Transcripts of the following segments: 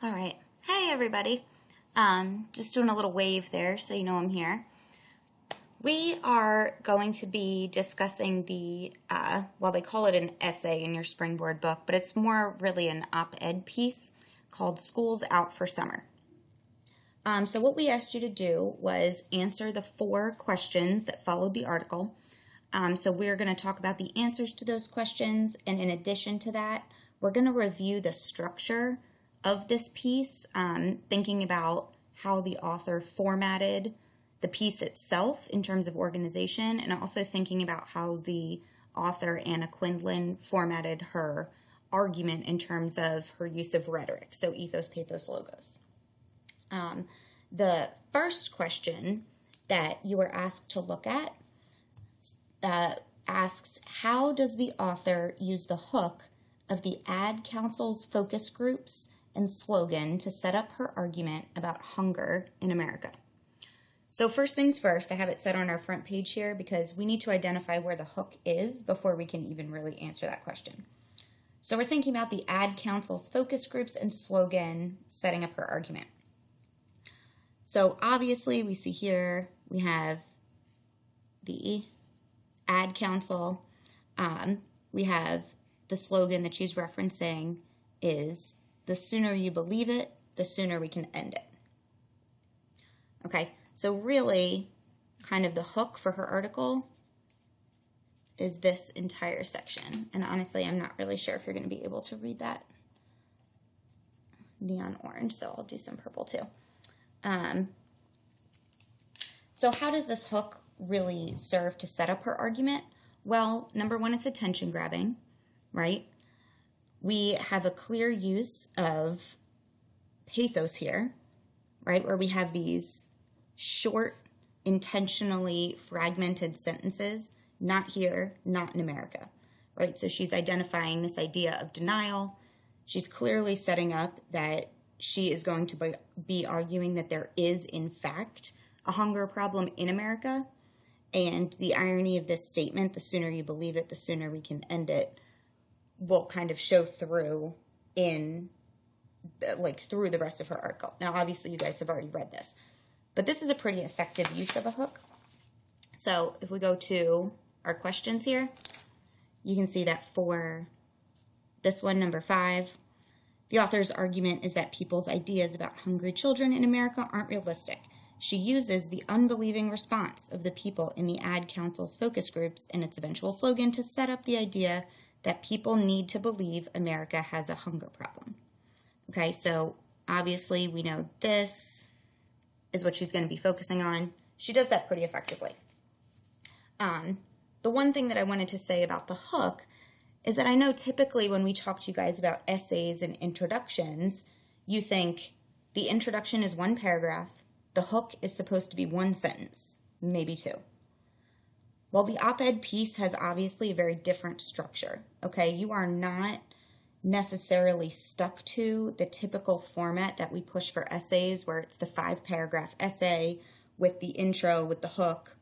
All right. Hey, everybody. Just doing a little wave there so you know I'm here. We are going to be discussing well, they call it an essay in your springboard book, but it's more really an op-ed piece called School's Out for Summer. So what we asked you to do was answer the 4 questions that followed the article. So we're going to talk about the answers to those questions, and in addition to that, we're going to review the structure of this piece, thinking about how the author formatted the piece itself in terms of organization, and also thinking about how the author, Anna Quindlen, formatted her argument in terms of her use of rhetoric, so ethos, pathos, logos. The first question that you were asked to look at asks, how does the author use the hook of the Ad Council's focus groups and slogan to set up her argument about hunger in America? So first things first, I have it set on our front page here because we need to identify where the hook is before we can even really answer that question. So we're thinking about the Ad Council's focus groups and slogan setting up her argument. So obviously we see here we have the Ad Council. We have the slogan that she's referencing is, "The sooner you believe it, the sooner we can end it." Okay, so really kind of the hook for her article is this entire section. And honestly, I'm not really sure if you're going to be able to read that neon orange, so I'll do some purple too. So how does this hook really serve to set up her argument? Well, number one, it's attention grabbing, right? We have a clear use of pathos here, right? Where we have these short, intentionally fragmented sentences, not here, not in America, right? So she's identifying this idea of denial. She's clearly setting up that she is going to be arguing that there is, in fact, a hunger problem in America. And the irony of this statement, the sooner you believe it, the sooner we can end it, will kind of show through through the rest of her article. Now, obviously, you guys have already read this, but this is a pretty effective use of a hook. So if we go to our questions here, you can see that for this one, number 5, the author's argument is that people's ideas about hungry children in America aren't realistic. She uses the unbelieving response of the people in the Ad Council's focus groups and its eventual slogan to set up the idea that people need to believe America has a hunger problem. Okay, so obviously we know this is what she's going to be focusing on. She does that pretty effectively. The one thing that I wanted to say about the hook is that I know typically when we talk to you guys about essays and introductions, you think the introduction is 1 paragraph, the hook is supposed to be 1 sentence, maybe 2. Well, the op-ed piece has obviously a very different structure, okay? You are not necessarily stuck to the typical format that we push for essays, where it's the 5-paragraph essay with the intro, with the hook,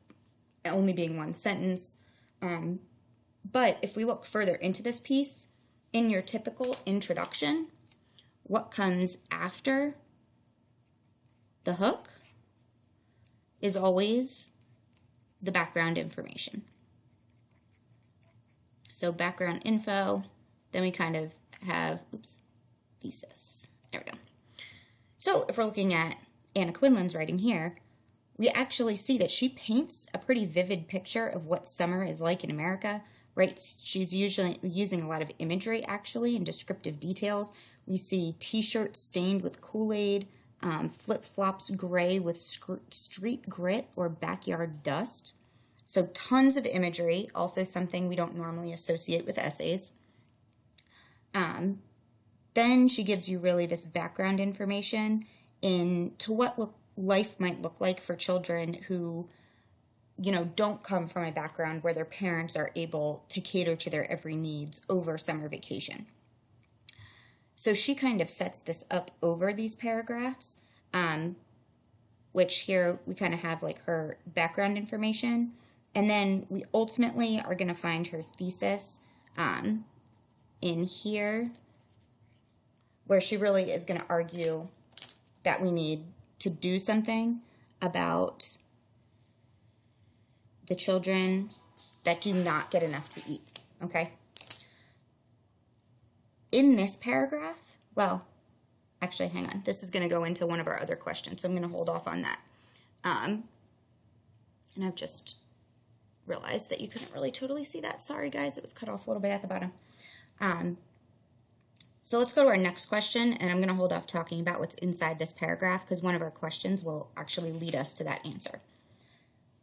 only being 1 sentence. But if we look further into this piece, in your typical introduction, what comes after the hook is always the background information. So background info, then we kind of have, thesis. There we go. So if we're looking at Anna Quindlen's writing here, we actually see that she paints a pretty vivid picture of what summer is like in America, right? She's usually using a lot of imagery, actually, and descriptive details. We see t-shirts stained with Kool-Aid, flip-flops gray with street grit or backyard dust. So tons of imagery, also something we don't normally associate with essays. Then she gives you really this background information into what life might look like for children who, don't come from a background where their parents are able to cater to their every needs over summer vacation. So she kind of sets this up over these paragraphs, which here we kind of have like her background information. And then we ultimately are going to find her thesis in here, where she really is going to argue that we need to do something about the children that do not get enough to eat, okay? In this paragraph, well, actually, hang on. This is going to go into one of our other questions, so I'm going to hold off on that. And I've just realized that you couldn't really totally see that. Sorry, guys. It was cut off a little bit at the bottom. So let's go to our next question, and I'm going to hold off talking about what's inside this paragraph because one of our questions will actually lead us to that answer.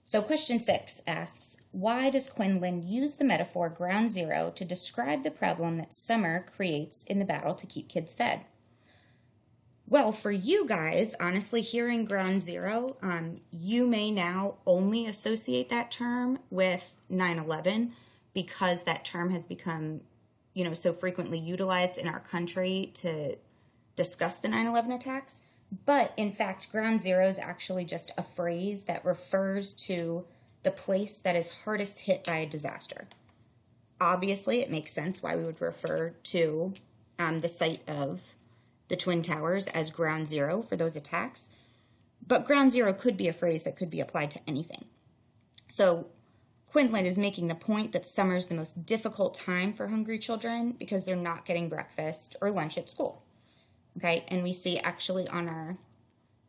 So question 6 asks, why does Quinlan use the metaphor ground zero to describe the problem that summer creates in the battle to keep kids fed? Well, for you guys, honestly, hearing ground zero, you may now only associate that term with 9/11 because that term has become, so frequently utilized in our country to discuss the 9/11 attacks. But in fact, ground zero is actually just a phrase that refers to the place that is hardest hit by a disaster. Obviously, it makes sense why we would refer to the site of the Twin Towers as ground zero for those attacks. But ground zero could be a phrase that could be applied to anything. So Quinlan is making the point that summer's the most difficult time for hungry children because they're not getting breakfast or lunch at school. Okay, and we see actually on our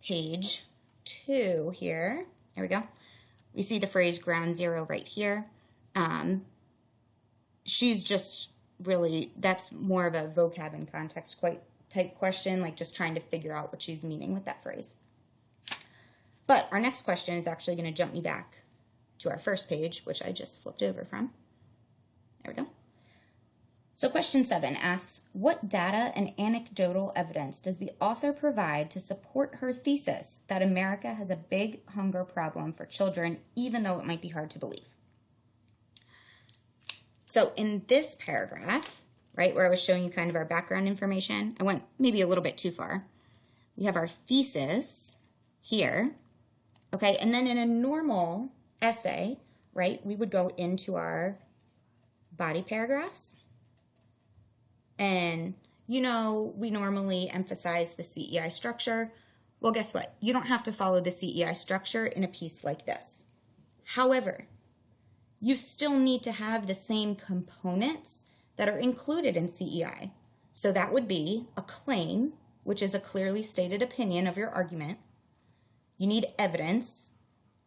page 2 here, there we go, we see the phrase ground zero right here. She's just really, that's more of a vocab and context type question, like just trying to figure out what she's meaning with that phrase. But our next question is actually going to jump me back to our first page, which I just flipped over from. There we go. So question 7 asks, what data and anecdotal evidence does the author provide to support her thesis that America has a big hunger problem for children, even though it might be hard to believe? So in this paragraph, right, where I was showing you kind of our background information, I went maybe a little bit too far. We have our thesis here, okay, and then in a normal essay, right, we would go into our body paragraphs. And, we normally emphasize the CEI structure. Well, guess what? You don't have to follow the CEI structure in a piece like this. However, you still need to have the same components that are included in CEI. So that would be a claim, which is a clearly stated opinion of your argument. You need evidence,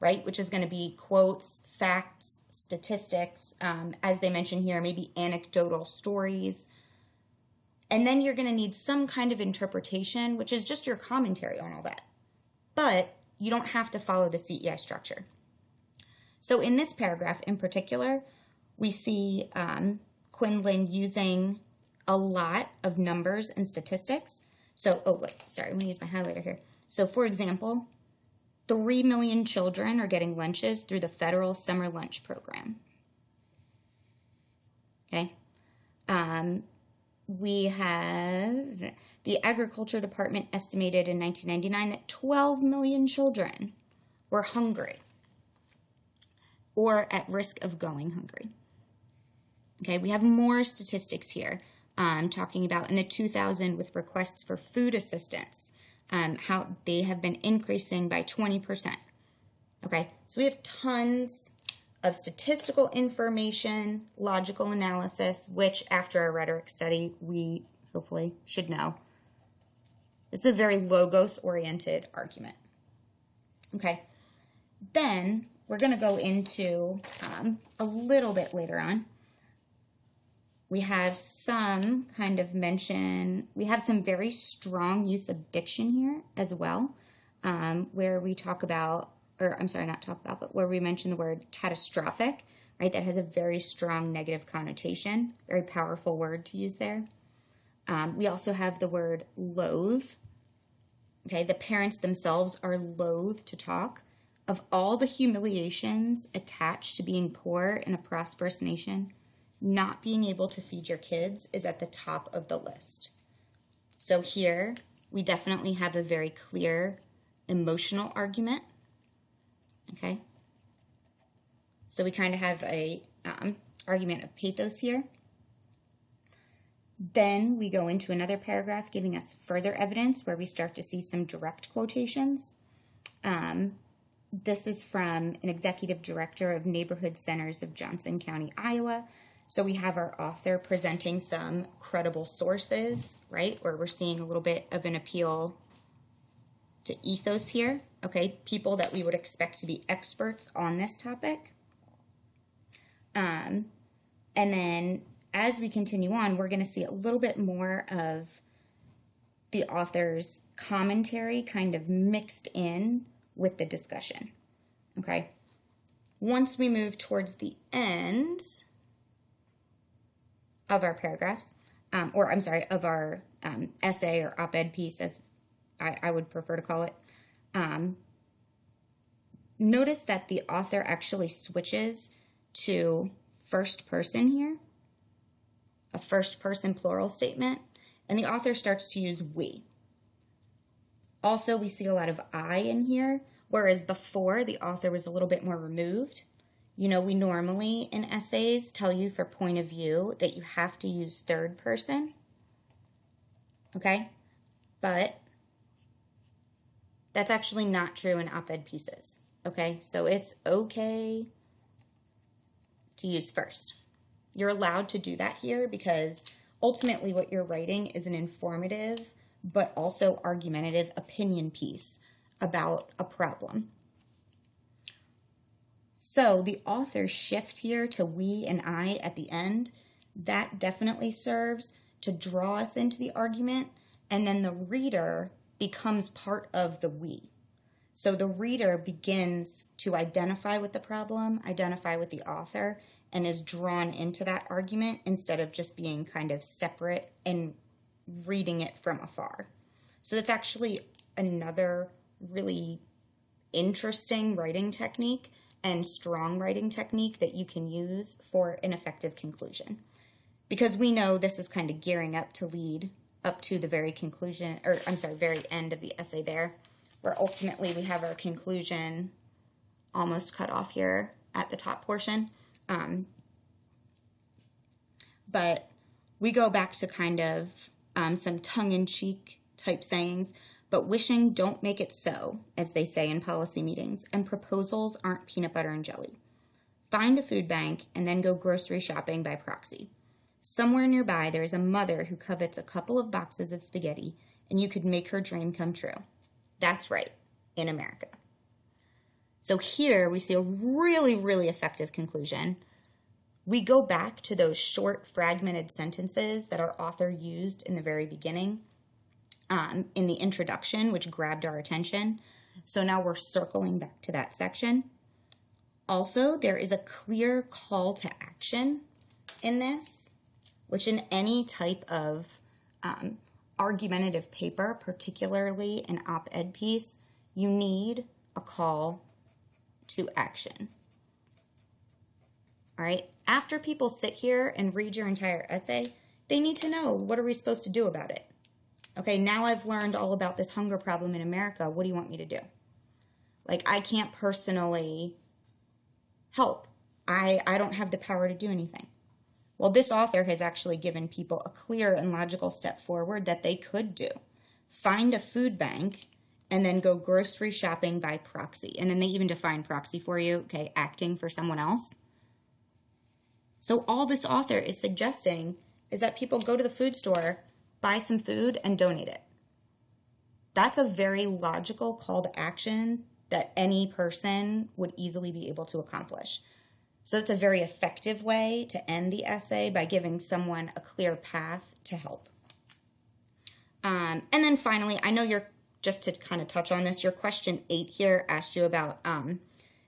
right, which is going to be quotes, facts, statistics, as they mention here, maybe anecdotal stories. And then you're going to need some kind of interpretation, which is just your commentary on all that. But you don't have to follow the CEI structure. So in this paragraph in particular, we see Quinlan using a lot of numbers and statistics. So, I'm going to use my highlighter here. So for example, 3 million children are getting lunches through the federal summer lunch program. Okay. We have the Agriculture Department estimated in 1999 that 12 million children were hungry or at risk of going hungry. Okay, we have more statistics here talking about in the 2000 with requests for food assistance, how they have been increasing by 20%. Okay, so we have tons of statistical information, logical analysis, which after our rhetoric study, we hopefully should know. This is a very logos-oriented argument. Okay, then we're going to go into a little bit later on. We have some kind of mention, we have some very strong use of diction here as well, where we talk about, or I'm sorry, not talk about, but where we mention the word catastrophic, right? That has a very strong negative connotation, very powerful word to use there. We also have the word loathe. Okay, the parents themselves are loath to talk. Of all the humiliations attached to being poor in a prosperous nation, not being able to feed your kids is at the top of the list. So here, we definitely have a very clear emotional argument. Okay, so we kind of have a argument of pathos here. Then we go into another paragraph giving us further evidence where we start to see some direct quotations. This is from an executive director of Neighborhood Centers of Johnson County, Iowa. So we have our author presenting some credible sources, right? Where we're seeing a little bit of an appeal to ethos here, okay? People that we would expect to be experts on this topic. And then as we continue on, we're going to see a little bit more of the author's commentary kind of mixed in with the discussion, okay? Once we move towards the end of our paragraphs, of our essay or op-ed piece, as I would prefer to call it, notice that the author actually switches to first person here, a first person plural statement, and the author starts to use we. Also, we see a lot of I in here, whereas before the author was a little bit more removed. You know, we normally in essays tell you for point of view that you have to use third person, okay? But that's actually not true in op-ed pieces, okay? So it's okay to use first. You're allowed to do that here because ultimately what you're writing is an informative but also argumentative opinion piece about a problem. So the author's shift here to we and I at the end, that definitely serves to draw us into the argument, and then the reader becomes part of the we. So the reader begins to identify with the problem, identify with the author, and is drawn into that argument instead of just being kind of separate and reading it from afar. So that's actually another really interesting writing technique and strong writing technique that you can use for an effective conclusion. Because we know this is kind of gearing up to lead up to the very conclusion, very end of the essay there, where ultimately we have our conclusion almost cut off here at the top portion. But we go back to kind of some tongue-in-cheek type sayings, but wishing don't make it so, as they say in policy meetings, and proposals aren't peanut butter and jelly. Find a food bank and then go grocery shopping by proxy. Somewhere nearby there is a mother who covets a couple of boxes of spaghetti, and you could make her dream come true. That's right, in America. So here we see a really, really effective conclusion. We go back to those short fragmented sentences that our author used in the very beginning, in the introduction, which grabbed our attention. So now we're circling back to that section. Also, there is a clear call to action in this, which in any type of argumentative paper, particularly an op-ed piece, you need a call to action. All right, after people sit here and read your entire essay, they need to know, what are we supposed to do about it? Okay, now I've learned all about this hunger problem in America. What do you want me to do? Like, I can't personally help. I don't have the power to do anything. Well, this author has actually given people a clear and logical step forward that they could do. Find a food bank and then go grocery shopping by proxy. And then they even define proxy for you, okay, acting for someone else. So all this author is suggesting is that people go to the food store, buy some food, and donate it. That's a very logical call to action that any person would easily be able to accomplish. So it's a very effective way to end the essay by giving someone a clear path to help. And then finally, I know just to kind of touch on this, your question 8 here asked you about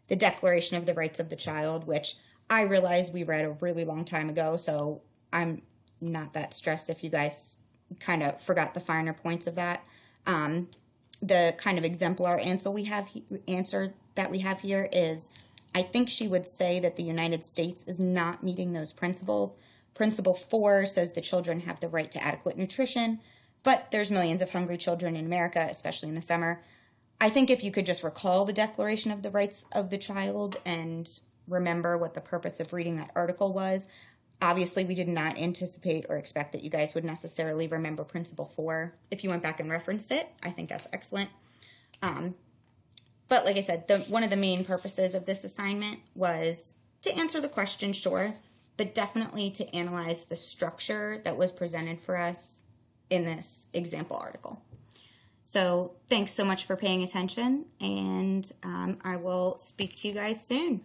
the Declaration of the Rights of the Child, which I realize we read a really long time ago, so I'm not that stressed if you guys kind of forgot the finer points of that. The kind of exemplar answer that we have here is, I think she would say that the United States is not meeting those principles. Principle 4 says the children have the right to adequate nutrition, but there's millions of hungry children in America, especially in the summer. I think if you could just recall the Declaration of the Rights of the Child and remember what the purpose of reading that article was, Obviously, we did not anticipate or expect that you guys would necessarily remember Principle 4 if you went back and referenced it. I think that's excellent. But like I said, one of the main purposes of this assignment was to answer the question, sure, but definitely to analyze the structure that was presented for us in this example article. So thanks so much for paying attention, and I will speak to you guys soon.